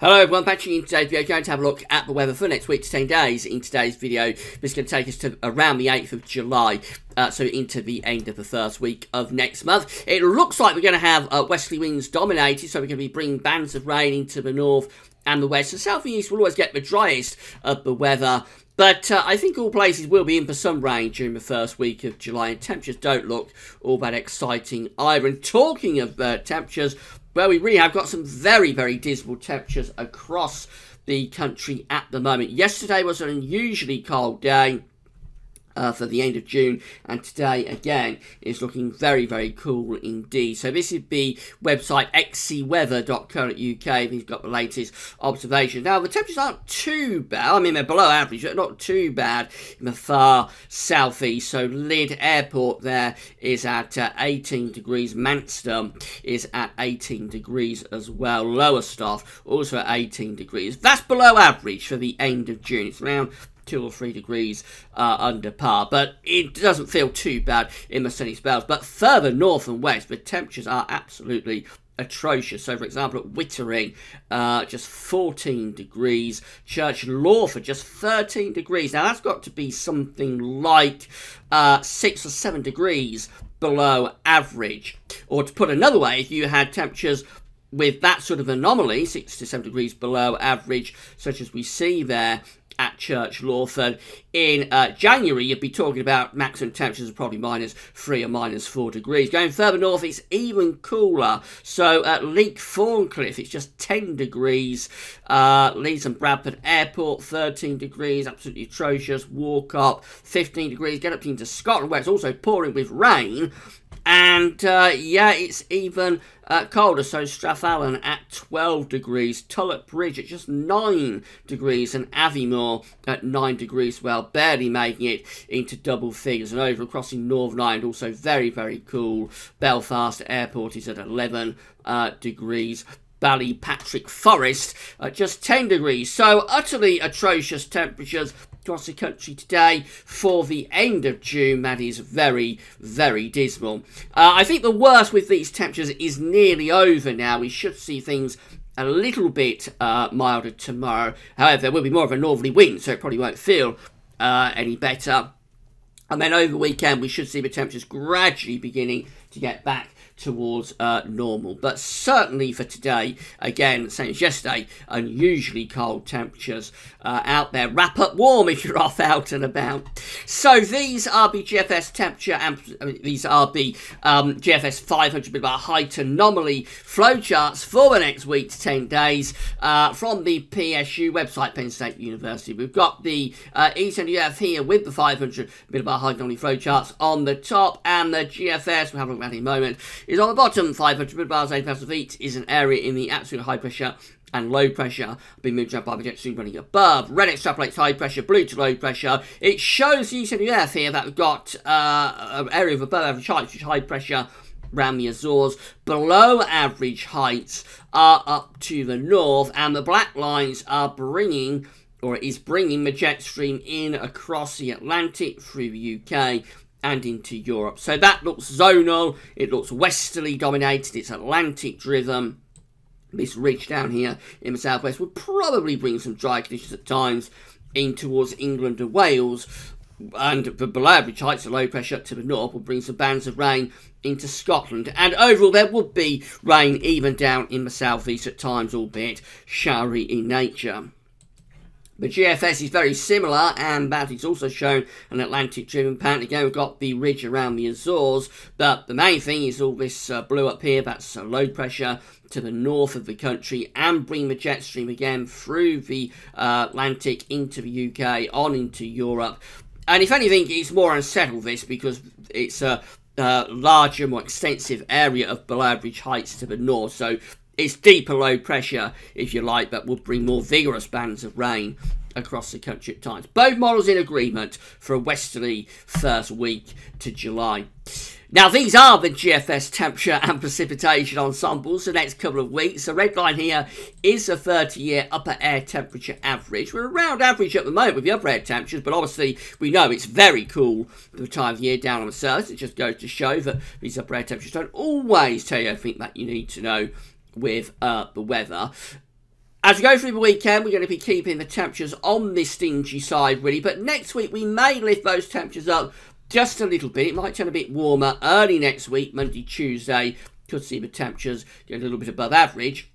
Hello everyone, Patrick. In today's video, going to have a look at the weather for next week to 10 days. In today's video, this is going to take us to around the 8th of July, so into the end of the first week of next month. It looks like we're going to have westerly winds dominated, so we're going to be bringing bands of rain into the north and the west. The south and east will always get the driest of the weather, but I think all places will be in for some rain during the first week of July, and temperatures don't look all that exciting either. And talking of temperatures, well, we really have got some very, very dismal temperatures across the country at the moment. Yesterday was an unusually cold day for the end of June, and today again is looking very, very cool indeed. So this is the website xcweather.co.uk. We've got the latest observations. Now the temperatures aren't too bad. I mean, they're below average, but not too bad in the far southeast. So Lid Airport there is at 18 degrees. Manston is at 18 degrees as well. Lowestoft also at 18 degrees. That's below average for the end of June. It's around 2 or 3 degrees under par, but it doesn't feel too bad in the sunny spells. But further north and west, the temperatures are absolutely atrocious. So, for example, at Wittering, just 14 degrees. Church Lawford, just 13 degrees. Now, that's got to be something like 6 or 7 degrees below average. Or to put another way, if you had temperatures with that sort of anomaly, 6 to 7 degrees below average, such as we see there at Church Lawford, in January, you'd be talking about maximum temperatures of probably -3 or -4 degrees. Going further north, it's even cooler. So at Leek Thorncliffe, it's just 10 degrees. Leeds and Bradford Airport, 13 degrees, absolutely atrocious. Walcott, 15 degrees. Get up into Scotland, where it's also pouring with rain. And, yeah, it's even colder. So Strathallan at 12 degrees. Tulloch Bridge at just 9 degrees. And Aviemore at 9 degrees. Well, barely making it into double figures. And over across in Northern Ireland, also very, very cool. Belfast Airport is at 11 degrees. Ballypatrick Forest at just 10 degrees. So utterly atrocious temperatures across the country today for the end of June. That is very, very dismal. I think the worst with these temperatures is nearly over now. We should see things a little bit milder tomorrow. However, there will be more of a northerly wind, so it probably won't feel any better. And then over the weekend, we should see the temperatures gradually beginning to get back towards normal. But certainly for today, again, same as yesterday, unusually cold temperatures out there. Wrap up warm if you're off out and about. So these are the GFS temperature, and these are the GFS 500 millibar height anomaly flowcharts for the next week to 10 days from the PSU website, Penn State University. We've got the ECWF here with the 500 millibar height anomaly flowcharts on the top, and the GFS, we'll have a look at that in a moment, is on the bottom. 500 millibars, 8,000 feet is an area in the absolute high pressure and low pressure, being moved around by the jet stream running above. Red extrapolates high pressure, blue to low pressure. It shows the ECWF here that we've got an area of above average height, which is high pressure around the Azores. Below average heights are up to the north, and the black lines are bringing, or is bringing, the jet stream in across the Atlantic through the UK and into Europe. So that looks zonal, it looks westerly dominated, it's Atlantic driven. This ridge down here in the southwest would probably bring some dry conditions at times in towards England and Wales, and the below average heights of low pressure up to the north will bring some bands of rain into Scotland. And overall there would be rain even down in the southeast at times, albeit showery in nature. The GFS is very similar, and that is also shown an Atlantic-driven pattern. Again, we've got the ridge around the Azores, but the main thing is all this blue up here. That's low pressure to the north of the country, and bring the jet stream again through the Atlantic into the UK, on into Europe. And if anything, it's more unsettled, this, because it's a larger, more extensive area of below-average heights to the north. So it's deeper low pressure, if you like, but will bring more vigorous bands of rain across the country at times. Both models in agreement for a westerly first week to July. Now, these are the GFS temperature and precipitation ensembles the next couple of weeks. The red line here is a 30-year upper air temperature average. We're around average at the moment with the upper air temperatures, but obviously we know it's very cool for the time of year down on the surface. It just goes to show that these upper air temperatures don't always tell you everything that you need to know with the weather. As we go through the weekend, we're going to be keeping the temperatures on this stingy side, really. But next week, we may lift those temperatures up just a little bit. It might turn a bit warmer early next week, Monday, Tuesday. Could see the temperatures get a little bit above average.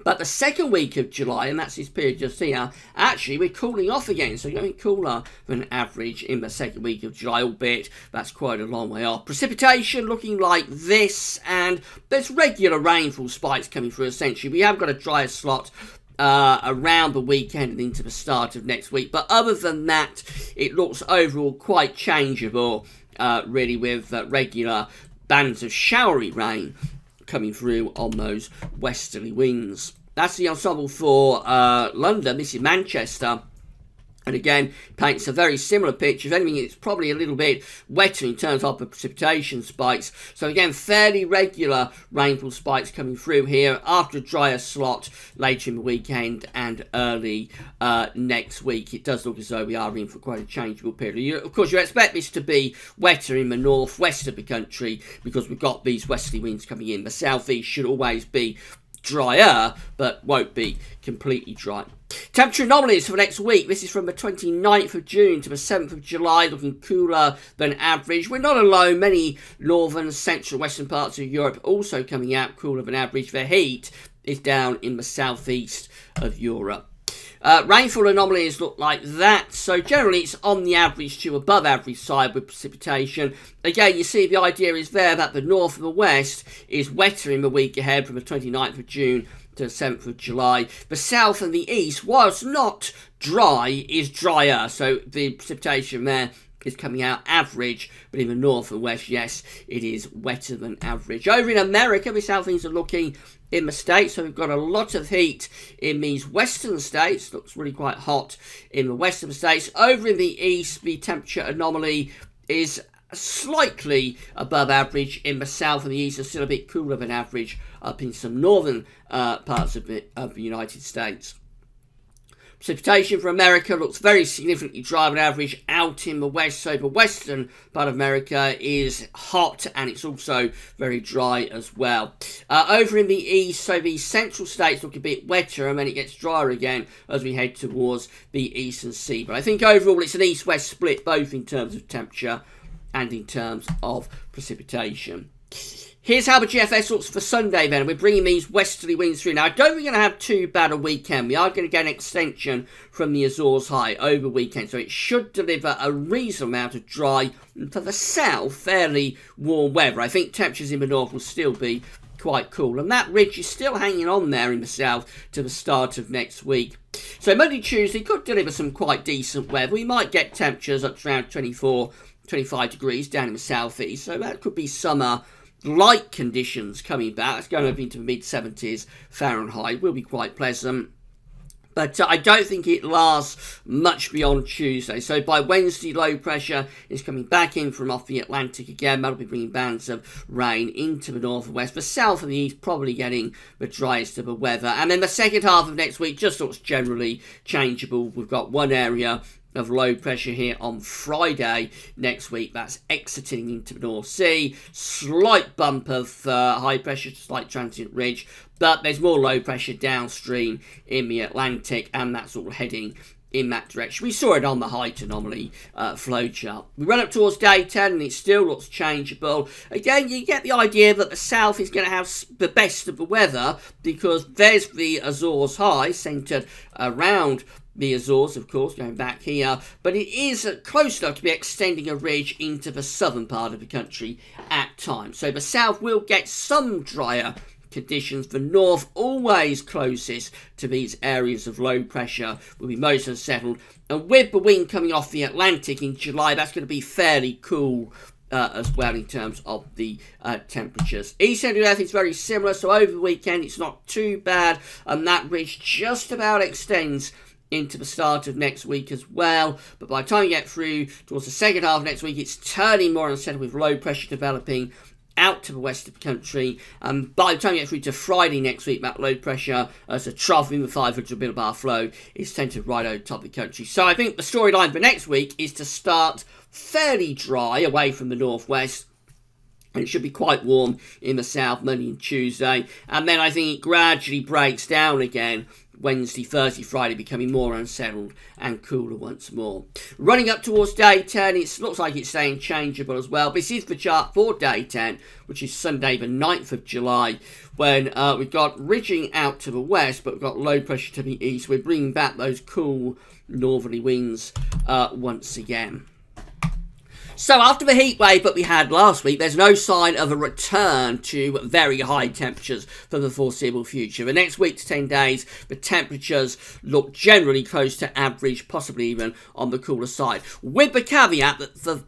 But the second week of July, and that's this period just here, actually we're cooling off again. So going cooler than average in the second week of July, albeit that's quite a long way off. Precipitation looking like this, and there's regular rainfall spikes coming through essentially. We have got a drier slot around the weekend and into the start of next week. But other than that, it looks overall quite changeable, really, with regular bands of showery rain coming through on those westerly winds. That's the ensemble for London. This is Manchester. And again, paints a very similar picture. If anything, it's probably a little bit wetter in terms of the precipitation spikes. So again, fairly regular rainfall spikes coming through here after a drier slot later in the weekend and early next week. It does look as though we are in for quite a changeable period. Of course, you expect this to be wetter in the northwest of the country because we've got these westerly winds coming in. The southeast should always be drier, but won't be completely dry. Temperature anomalies for next week. This is from the 29th of June to the 7th of July, looking cooler than average. We're not alone. Many northern, central, western parts of Europe also coming out cooler than average. The heat is down in the southeast of Europe. Rainfall anomalies look like that, so generally it's on the average to above average side with precipitation. Again, you see the idea is there that the north and the west is wetter in the week ahead from the 29th of June to the 7th of July. The south and the east, whilst not dry, is drier, so the precipitation there is coming out average, but in the north and west, yes, it is wetter than average. Over in America, this is how things are looking in the States. So we've got a lot of heat in these western states. Looks really quite hot in the western states. Over in the east, the temperature anomaly is slightly above average. In the south and the east, are still a bit cooler than average up in some northern parts of the United States. Precipitation for America looks very significantly drier than average out in the west, so the western part of America is hot and it's also very dry as well. Over in the east, so the central states look a bit wetter and then it gets drier again as we head towards the eastern sea. But I think overall it's an east-west split both in terms of temperature and in terms of precipitation. Here's how the GFS looks for Sunday then. We're bringing these westerly winds through. Now, I don't think we're going to have too bad a weekend. We are going to get an extension from the Azores high over weekend. So it should deliver a reasonable amount of dry, and for the south, fairly warm weather. I think temperatures in the north will still be quite cool. And that ridge is still hanging on there in the south to the start of next week. So Monday, Tuesday could deliver some quite decent weather. We might get temperatures up to around 24, 25 degrees down in the southeast. So that could be summer light conditions coming back. It's going up into the mid-70s Fahrenheit. Will be quite pleasant. But I don't think it lasts much beyond Tuesday. So by Wednesday, low pressure is coming back in from off the Atlantic again. That'll be bringing bands of rain into the north and west. The south and the east probably getting the driest of the weather. And then the second half of next week just looks generally changeable. We've got one area of low pressure here on Friday next week. That's exiting into the North Sea. Slight bump of high pressure, slight transient ridge, but there's more low pressure downstream in the Atlantic, and that's all heading in that direction. We saw it on the height anomaly flow chart. We run up towards day 10 and it still looks changeable. Again, you get the idea that the south is going to have the best of the weather because there's the Azores high centred around the Azores, of course, going back here, but it is close enough to be extending a ridge into the southern part of the country at times. So the south will get some drier conditions. The north, always closest to these areas of low pressure, will be most unsettled. And with the wind coming off the Atlantic in July, that's going to be fairly cool as well in terms of the temperatures. East end of Earth is very similar, so over the weekend it's not too bad, and that ridge just about extends into the start of next week as well. But by the time you get through towards the second half of next week, it's turning more unsettled with low pressure developing out to the west of the country. And by the time you get through to Friday next week, that low pressure as a trough in the 500 millibar flow is centred right over top of the country. So I think the storyline for next week is to start fairly dry away from the northwest And it should be quite warm in the south Monday and Tuesday. And then I think it gradually breaks down again Wednesday, Thursday, Friday, becoming more unsettled and cooler once more. Running up towards day 10, it looks like it's staying changeable as well. But this is the chart for day 10, which is Sunday the 9th of July, when we've got ridging out to the west, but we've got low pressure to the east. We're bringing back those cool northerly winds once again. So after the heat wave that we had last week, there's no sign of a return to very high temperatures for the foreseeable future. The next week to 10 days, the temperatures look generally close to average, possibly even on the cooler side. With the caveat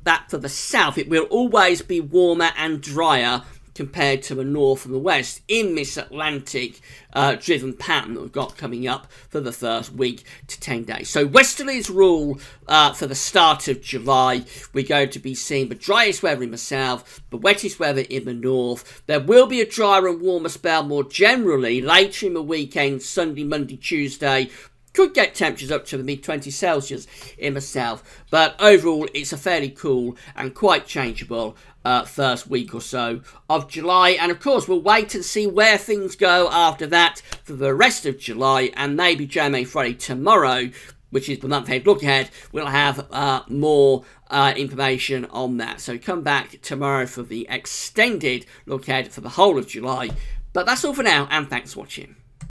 that for the south, it will always be warmer and drier compared to the north and the west in this Atlantic driven pattern that we've got coming up for the first week to 10 days. So Westerliez rule for the start of July. We're going to be seeing the driest weather in the south, the wettest weather in the north. There will be a drier and warmer spell more generally later in the weekend, Sunday, Monday, Tuesday. Could get temperatures up to the mid-20s Celsius in the south, but overall it's a fairly cool and quite changeable first week or so of July. And of course we'll wait and see where things go after that for the rest of July, and maybe Jeremy Friday tomorrow, which is the month ahead look ahead, we'll have more information on that. So come back tomorrow for the extended look ahead for the whole of July. But that's all for now, and thanks for watching.